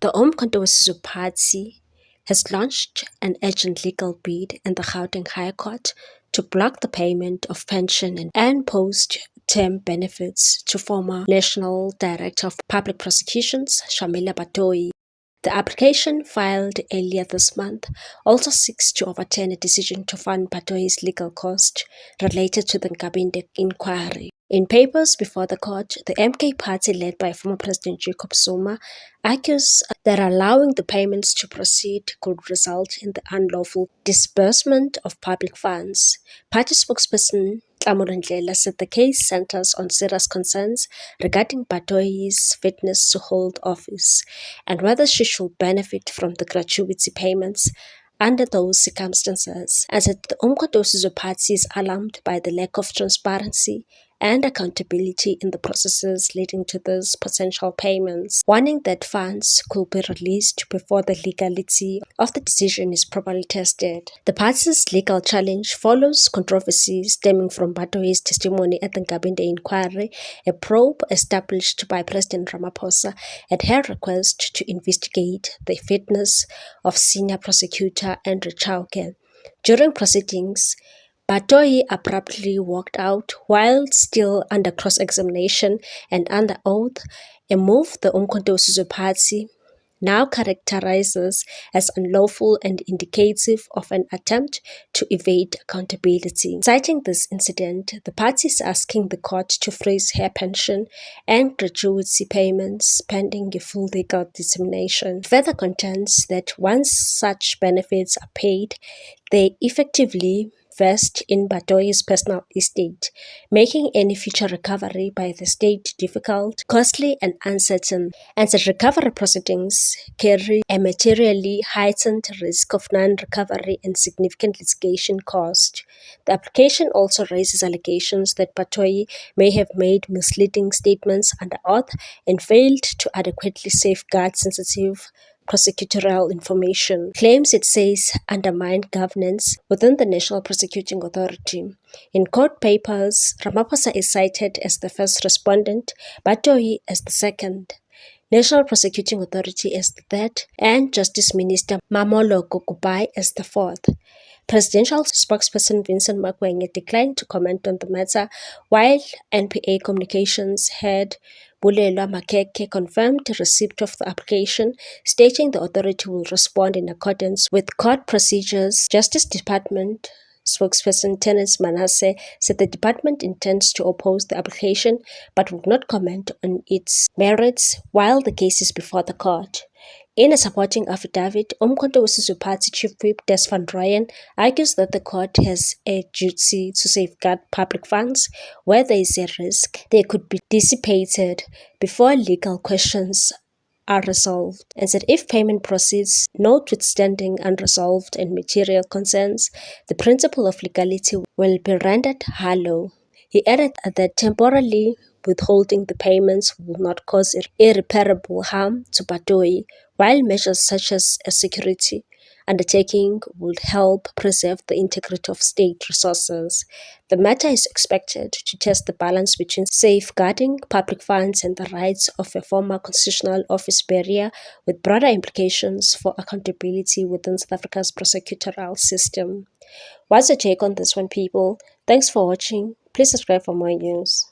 The Umkhonto weSizwe Party has launched an urgent legal bid in the Gauteng High Court to block the payment of pension and post-term benefits to former National Director of Public Prosecutions, Shamila Batohi. The application, filed earlier this month, also seeks to overturn a decision to fund Batohi's legal costs related to the Nkabinde inquiry. In papers before the court, the MK party led by former President Jacob Zuma argues that allowing the payments to proceed could result in the unlawful disbursement of public funds. Party spokesperson Tlamoro Ndlela said the case centers on serious concerns regarding Batohi's fitness to hold office and whether she should benefit from the gratuity payments under those circumstances, and said the Umkhonto weSizwe Party is alarmed by the lack of transparency and accountability in the processes leading to these potential payments, warning that funds could be released before the legality of the decision is properly tested. The party's legal challenge follows controversy stemming from Batohi's testimony at the Nkabinde inquiry, a probe established by President Ramaphosa at her request to investigate the fitness of senior prosecutor Andrew Chauke. During proceedings, Batohi abruptly walked out while still under cross-examination and under oath, a move the Umkhonto weSizwe Party now characterizes as unlawful and indicative of an attempt to evade accountability. Citing this incident, the party is asking the court to freeze her pension and gratuity payments pending a full legal determination. It further contends that once such benefits are paid, they effectively vest in Batohi's personal estate, making any future recovery by the state difficult, costly, and uncertain, and the recovery proceedings carry a materially heightened risk of non-recovery and significant litigation cost. The application also raises allegations that Batohi may have made misleading statements under oath and failed to adequately safeguard sensitive prosecutorial information, claims it says undermined governance within the National Prosecuting Authority. In court papers, Ramaphosa is cited as the first respondent, Batohi as the second, National Prosecuting Authority as the third, and Justice Minister Mamoloko Kubai as the fourth. Presidential spokesperson Vincent Makwenya declined to comment on the matter, while NPA Communications head Bulelwa Makeke confirmed receipt of the application, stating the authority will respond in accordance with court procedures. Justice Department spokesperson Terence Manasseh said the department intends to oppose the application but will not comment on its merits while the case is before the court. In a supporting affidavit, Umkhonto weSizwe Party Chief Whip Des Van Rooyen argues that the court has a duty to safeguard public funds where there is a risk they could be dissipated before legal questions are resolved, and that if payment proceeds, notwithstanding unresolved and material concerns, the principle of legality will be rendered hollow. He added that temporarily withholding the payments will not cause irreparable harm to Batohi, while measures such as a security undertaking would help preserve the integrity of state resources. The matter is expected to test the balance between safeguarding public funds and the rights of a former constitutional office bearer, with broader implications for accountability within South Africa's prosecutorial system. What's your take on this one, people? Thanks for watching. Please subscribe for more news.